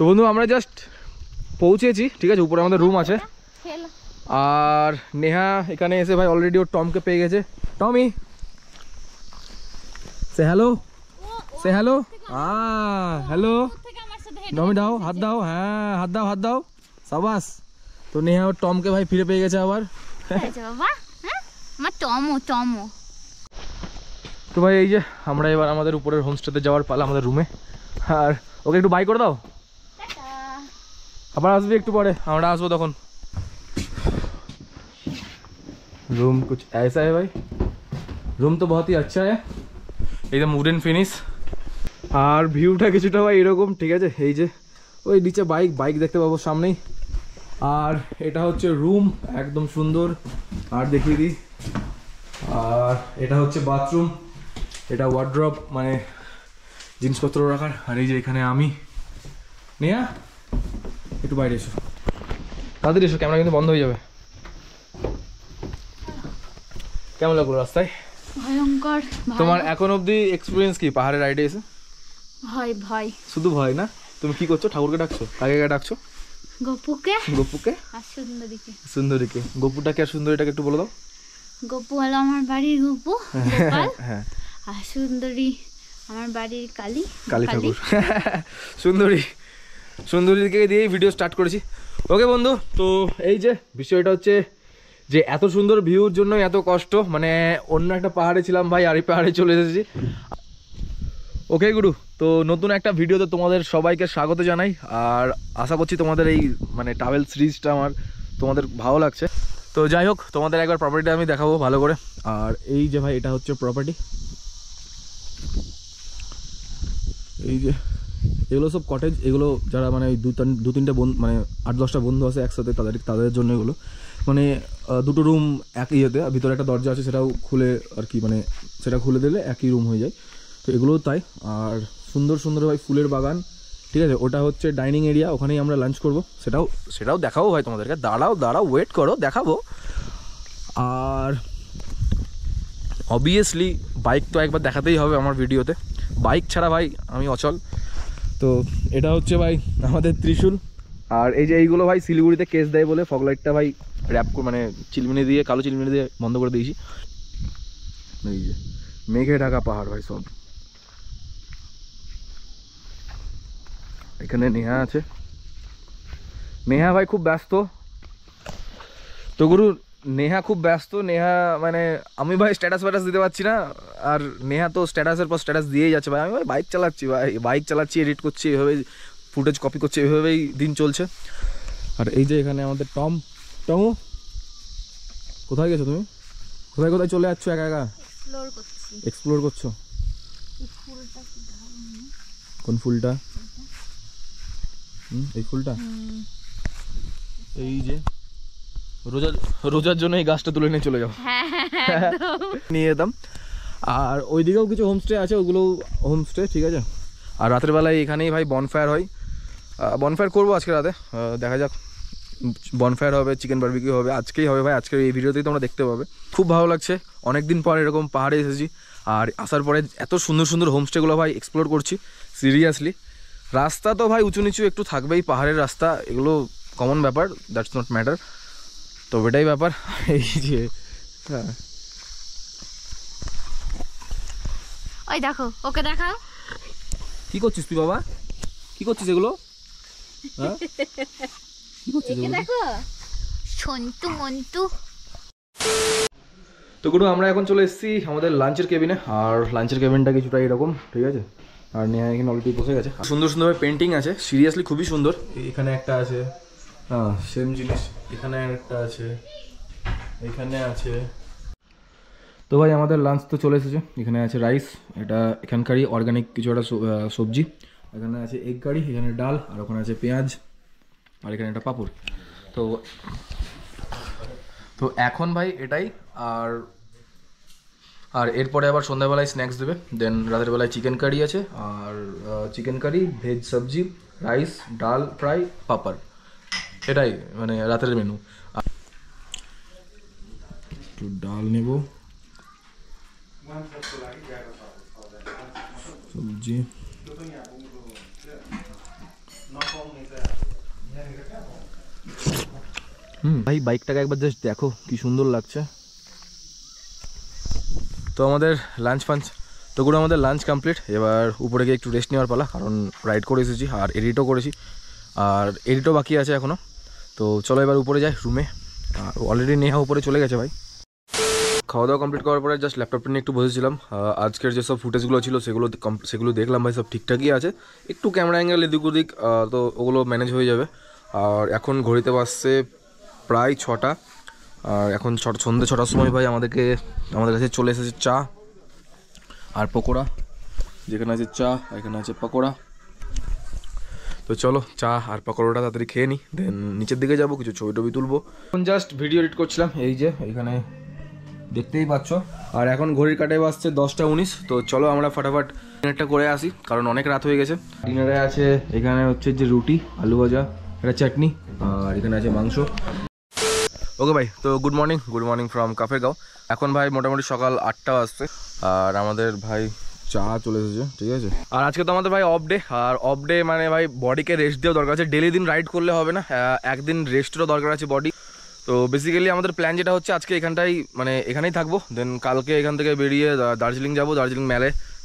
তো বন্ধু আমরা জাস্ট পৌঁছেছি, ঠিক আছে। উপরে আমাদের রুম আছে, আর নেহা এখানে এসে ভাই অলরেডি ওর টমকে পেয়ে গেছে। টমি সে হ্যালো, সে হ্যালো। হ্যালো টমি, দাও হাত দাও, হ্যাঁ হাত দাও, হাত দাও, সাবাস। তো নেহা ওর টমকে ভাই ফিরে পেয়ে গেছে আবার। তো ভাই এই যে আমরা এবার আমাদের উপরের হোমস্টেতে যাওয়ার পালা, আমাদের রুমে। আর ওকে একটু বাই করে দাও, আবার আসবি একটু পরে, আমরা আসবো তখন। रूम कुछ ऐसा है भाई, रूम तो बहुत ही अच्छा है, एकदम वुडन फिनिश। আর ভিউটা কিছুটা ভাই এরকম, ঠিক আছে। এই যে ওই নিচে বাইক দেখতে পাবো সামনেই। আর এটা হচ্ছে রুম, একদম সুন্দর। আর দেখিয়ে দিই, আর এটা হচ্ছে বাথরুম, এটা ওয়ার্ড্রপ মানে জিনিসপত্র রাখার। আর এই যে এখানে আমি, নেহা একটু বাইরে এসো, তাড়াতাড়ি এসো, ক্যামেরা কিন্তু বন্ধ হয়ে যাবে। কেমন লাগলো রাস্তায়? ভয়ঙ্কর। তোমার এখন অবধি এক্সপিরিয়েন্স কি পাহাড়ে রাইডে এসে? ভয় ভয়, শুধু ভয় না? তুমি কি করছো? ঠাকুরকে ডাকছো? কাকে ডাকছো? গপুকে। গপুকে আর সুন্দরীকে। সুন্দরীকে। গপুটাকে আর সুন্দরীটাকে একটু বলে দাও। গপু হলো আমার বাড়ির গপু, গোপাল। হ্যাঁ। আর সুন্দরী আমার বাড়ির কালী, কালী ঠাকুর। সুন্দরীকে দিয়েই ভিডিও স্টার্ট করেছি। ওকে বন্ধু, তো এই যে বিষয়টা হচ্ছে যে এত সুন্দর ভিউর জন্য এত কষ্ট, মানে অন্য একটা পাহাড়ে ছিলাম ভাই, আর এই পাহাড়ে চলে এসেছি। ওকে গুরু, তো নতুন একটা ভিডিওতে তোমাদের সবাইকে স্বাগত জানাই। আর আশা করছি তোমাদের এই মানে ট্রাভেল সিরিজটা আমার তোমাদের ভালো লাগছে। তো যাই হোক, তোমাদের একবার প্রপার্টিটা আমি দেখাবো ভালো করে। আর এই যে ভাই এটা হচ্ছে প্রপার্টি, এই যে এগুলো সব কটেজ। এগুলো যারা মানে দু তিনটা বন্ধু, মানে 8-10টা বন্ধু আছে একসাথে, তাদের জন্য এগুলো। মানে দুটো রুম একই ইয়েতে, ভিতরে একটা দরজা আছে, সেটাও খুলে আর কি, মানে সেটা খুলে দিলে একই রুম হয়ে যায়। তো এগুলোও তাই। আর সুন্দর সুন্দর ভাই ফুলের বাগান, ঠিক আছে। ওটা হচ্ছে ডাইনিং এরিয়া, ওখানেই আমরা লাঞ্চ করব, সেটাও দেখাবো ভাই তোমাদেরকে। দাঁড়াও ওয়েট করো, দেখাবো। আর অবভিয়াসলি বাইক তো একবার দেখাতেই হবে আমার ভিডিওতে, বাইক ছাড়া ভাই আমি অচল। তো এটা হচ্ছে ভাই আমাদের ত্রিশূল। আর এই যে এইগুলো ভাই শিলিগুড়িতে কেস দেয় বলে ফগলাইটটা ভাই র্যাপ মানে চিলমিনি দিয়ে, কালো চিলমিনি দিয়ে বন্ধ করে দিয়েছি। এই যে মেঘে ঢাকা পাহাড় ভাই সব। এখানে নেহা আছে, নেহা ভাই খুব ব্যস্ত। তো গুরু নেহা খুব ব্যস্ত, নেহা মানে আমি ভাই স্ট্যাটাস ফ্যাটাস দিতে পারছি না, আর নেহা তো স্ট্যাটাসের পর স্ট্যাটাস দিয়েই যাচ্ছে ভাই। আমি ভাই বাইক চালাচ্ছি, এডিট করছি, এভাবেই ফুটেজ কপি করছি, এভাবেই দিন চলছে। আর এই যে এখানে আমাদের টমু, কোথায় গেছো তুমি? কোথায় চলে যাচ্ছ একা একা? এক্সপ্লোর করছো। কোন ফুলটা? এই ফুলটা। এই যে রোজার জন্য এই গাছটা তুলে নিয়ে চলে যাও, নিয়ে যেতাম। আর ওইদিকেও কিছু হোমস্টে আছে, ওগুলো হোমস্টে, ঠিক আছে। আর রাতের বেলায় এখানেই ভাই বনফায়ার হয়, বনফায়ার করবো আজকে রাতে, দেখা যাক। বনফায়ার হবে, চিকেন বারবিকিউ হবে, আজকেই হবে ভাই, আজকের এই ভিডিওতেই তোমরা দেখতে পাবে। খুব ভালো লাগছে, অনেকদিন পর এরকম পাহাড়ে এসেছি। আর আসার পরে এত সুন্দর সুন্দর হোমস্টেগুলো ভাই এক্সপ্লোর করছি সিরিয়াসলি। রাস্তা তো ভাই উঁচু নিচু একটু থাকবেই, পাহাড়ের রাস্তা, এগুলো কমন ব্যাপার, দ্যাটস নট ম্যাটার। তো এটাই ব্যাপার। এই যে ওই দেখো, ওকে দেখাও। কি করছিস তুই বাবা? কি করছিস এগুলো? হ্যাঁ কি করছিস? দেখো সন্তু মন্তু। তো গুরু আমরা এখন চলে এসেছি আমাদের লাঞ্চের কেবিনে। আর লাঞ্চের কেবিনটা কিছুটা এরকম, ঠিক আছে। আর নেহা এখানে অলরেডি বসে গেছে। সুন্দর সুন্দরভাবে পেন্টিং আছে, সিরিয়াসলি খুবই সুন্দর। এখানে একটা আছে, হ্যাঁ সেম জিনিস। এখানে একটা আছে, এখানে আছে। তো ভাই আমাদের লাঞ্চ তো চলে এসেছে। এখানে আছে রাইস, এটা এখানকারই অর্গানিক কিছু একটা সবজি। এখানে আছে এগ কারি, এখানে ডাল, আর ওখানে আছে পেঁয়াজ, আর এখানে একটা পাঁপড়। তো এখন ভাই এটাই। আর এরপরে আবার সন্ধ্যাবেলায় স্ন্যাক্স দেবে, দেন রাতের বেলায় চিকেন কারি আছে। আর চিকেন কারি, ভেজ সবজি, রাইস, ডাল ফ্রাই, পাপড়, এটাই মানে রাতের মেনু। একটু ডাল নেব, সবজি, ভাই বাইকটাকে একবার জাস্ট দেখো কি সুন্দর লাগছে। তো আমাদের লাঞ্চ ফাঞ্চ তো গুলো আমাদের লাঞ্চ কমপ্লিট। এবার উপরে গিয়ে একটু রেস্ট নেওয়ার পালা, কারণ রাইড করে এসেছি আর এডিটও করেছি, আর এডিটও বাকি আছে এখনও। তো চলো এবার উপরে যাই রুমে। আর অলরেডি নেহা উপরে চলে গেছে ভাই। খাওয়া দাওয়া কমপ্লিট করার পরে জাস্ট ল্যাপটপটা নিয়ে একটু বসেছিলাম। আজকের যেসব ফুটেজগুলো ছিল সেগুলো দেখলাম ভাই, সব ঠিকঠাকই আছে। একটু ক্যামেরা অ্যাঙ্গেল এদিক ওদিক, তো ওগুলো ম্যানেজ হয়ে যাবে। আর এখন ঘড়িতে বাজছে প্রায় 6টা। আর এখন সন্ধ্যে 6টার সময় ভাই আমাদের কাছে চলে এসেছে চা আর পকোড়া। যেখানে আছে চা এখানে আছে পকোড়া। তো চলো চা আর পকোড়াটা তাড়াতাড়ি খেয়ে নিই, দেন নিচের দিকে যাবো, কিছু ছবি টবি তুলবো। এখন জাস্ট ভিডিও এডিট করছিলাম, এই যে এখানে দেখতেই পাচ্ছ। আর এখন ঘড়ির কাটায় বাজছে 10টা 19। তো চলো আমরা ফটাফট ডিনারটা করে আসি, কারণ অনেক রাত হয়ে গেছে। ডিনারে আছে এখানে হচ্ছে যে রুটি, আলু ভাজা, একটা চাটনি, আর এখানে আছে মাংস। ওকে ভাই, তো গুড মর্নিং ফ্রম কাফেরগাঁও। এখন ভাই মোটামুটি সকাল 8টা বাজছে, আর আমাদের ভাই চা চলে এসেছে, ঠিক আছে। আর আজকে তো আমাদের ভাই অফ ডে, আর অফ ডে মানে ভাই বডিকে রেস্ট দেওয়া দরকার আছে। ডেলি দিন রাইড করলে হবে না, একদিন রেস্টেরও দরকার আছে বডি। তো বেসিক্যালি আমাদের প্ল্যান যেটা হচ্ছে আজকে এখানেই থাকবো, দেন কালকে এখান থেকে বেরিয়ে দার্জিলিং যাবো। দার্জিলিং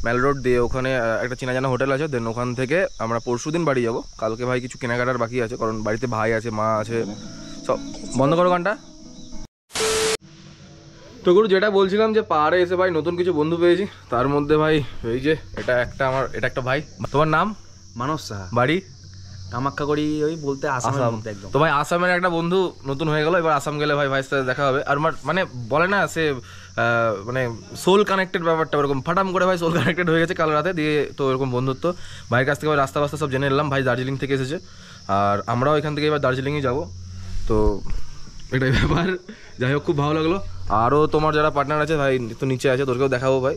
ম্যাল রোড দিয়ে ওখানে একটা চেনা জানা হোটেল আছে, দেন ওখান থেকে আমরা পরশু দিন বাড়ি যাবো। কালকে ভাই কিছু কেনাকাটার বাকি আছে, কারণ বাড়িতে ভাই আছে, মা আছে, সব। বন্ধ করো গানটা। তো গুরু যেটা বলছিলাম যে পাহাড়ে এসে ভাই নতুন কিছু বন্ধু পেয়েছি। তার মধ্যে ভাই এই যে এটা একটা ভাই। তোমার নাম? মানস সাহা, বাড়ি কামাখ্যাগুড়ি, ওই বলতে আসামের মধ্যে একদম। তো ভাই আসামের একটা বন্ধু নতুন হয়ে গেল, এবার আসাম গেলে ভাইয়ের সাথে দেখা হবে। আর মানে বলে না সে মানে সোল কানেক্টেড ব্যাপারটা, ওরকম ফাটাম করে ভাই সোল কানেক্টেড হয়ে গেছে কাল রাতে দিয়ে। তো এরকম বন্ধুত্ব ভাইয়ের কাছ থেকে ভাই রাস্তা সব জেনে নিলাম। ভাই দার্জিলিং থেকে এসেছে, আর আমরাও এখান থেকে এবার দার্জিলিংয়ে যাবো। তো এটাই ব্যাপার। যাই হোক, খুব ভালো লাগলো। আরও তোমার যারা পার্টনার আছে ভাই তো নিচে আছে, তোরকেও দেখাবো ভাই।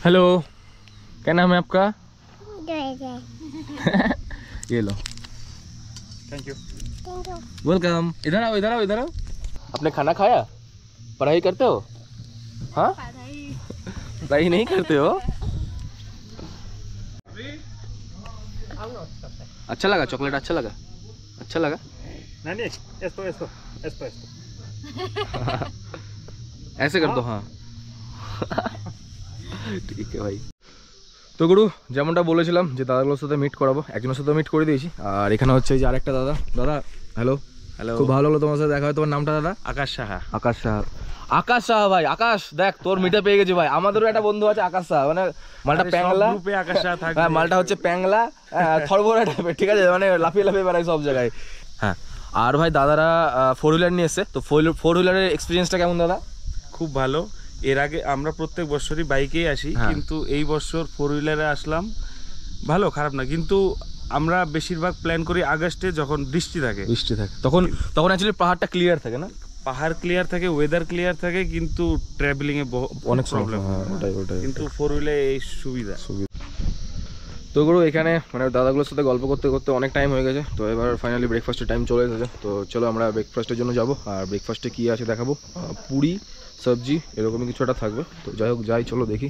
हेलो, क्या नाम है आपका? ये लो, थैंक यू। वेलकम। इधर आओ। आपने खाना खाया? पढ़ाई करते हो? हाँ, पढ़ाई नहीं करते हो? अच्छा लगा चॉकलेट? अच्छा लगा? नहीं, esto ऐसे कर दो। हाँ ঠিক আছে ভাই। তো গুরু যেমনটা বলেছিলাম যে দাদাগুলোর সাথে মিট করাবো, একজনের সাথে মিট করে দিয়েছি। আর এখানে হচ্ছে এই যে আরেকটা দাদা। হ্যালো। খুব ভালো হলো তোমার সাথে দেখা হয়। তোমার নামটা দাদা? আকাশ সাহা। আকাশ সাহা ভাই। আকাশ দেখ, তোর মিটে পেয়ে গেছি ভাই। আমাদেরও একটা বন্ধু আছে আকাশ সাহা, মানে মালটা প্যাংলা। হ্যাঁ, মালটা হচ্ছে প্যাংলা, থরবরা টাইপের, ঠিক আছে, মানে লাফিয়ে বেড়ায় সব জায়গায়। হ্যাঁ, আর ভাই দাদারা 4 হুইলার নিয়ে এসছে। তো 4 হুইলারের এক্সপিরিয়েন্সটা কেমন দাদা? খুব ভালো। এর আগে আমরা প্রত্যেক বছরই বাইকেই আসি, কিন্তু এই বছর 4 হুইলারে আসলাম। ভালো, খারাপ না। কিন্তু আমরা বেশিরভাগ প্ল্যান করি আগস্টে, যখন বৃষ্টি থাকে। তখন অ্যাকচুয়ালি পাহাড়টা ক্লিয়ার থাকে না? পাহাড় ক্লিয়ার থাকে, ওয়েদার ক্লিয়ার থাকে, কিন্তু ট্রাভেলিং এ অনেক প্রবলেম। ওটাই কিন্তু 4 হুইলে এই সুবিধা। তো গুরু এখানে মানে দাদাগুলোর সাথে গল্প করতে করতে অনেক টাইম হয়ে গেছে। তো এবার ফাইনালি ব্রেকফাস্টের টাইম চলে এসেছে। তো চলো আমরা ব্রেকফাস্টের জন্য যাবো, আর ব্রেকফাস্টে কী আছে দেখাবো। পুরি, সবজি, এরকমই কিছু একটা থাকবে। তো যাই চলো দেখি।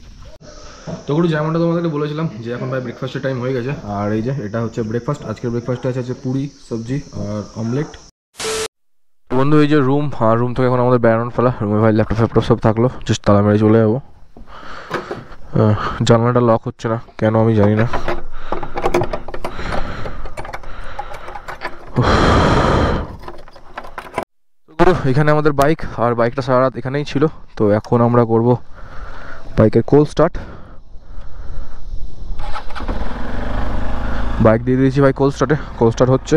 তো গুরু যেমনটা তোমাদেরকে বলেছিলাম যে এখন ভাই ব্রেকফাস্টের টাইম হয়ে গেছে। আর এই যে এটা হচ্ছে ব্রেকফাস্ট। আজকের ব্রেকফাস্টে আছে পুরি, সবজি আর অমলেট। বন্ধু এই যে রুম থেকে এখন আমাদের বেড়ানোর ফেলা। রুমে ভাই ল্যাপটপ সব থাকলো, জাস্ট তালা মেরে চলে যাবো। জানলাটা লক হচ্ছে না কেন আমি জানি না। এখানে আমাদের বাইক, আর বাইকটা সারা রাত এখানেই ছিল। তো এখন আমরা করব বাইকের কোল্ড স্টার্ট। বাইক দিয়ে দিয়েছি ভাই কোল্ড স্টার্ট হচ্ছে।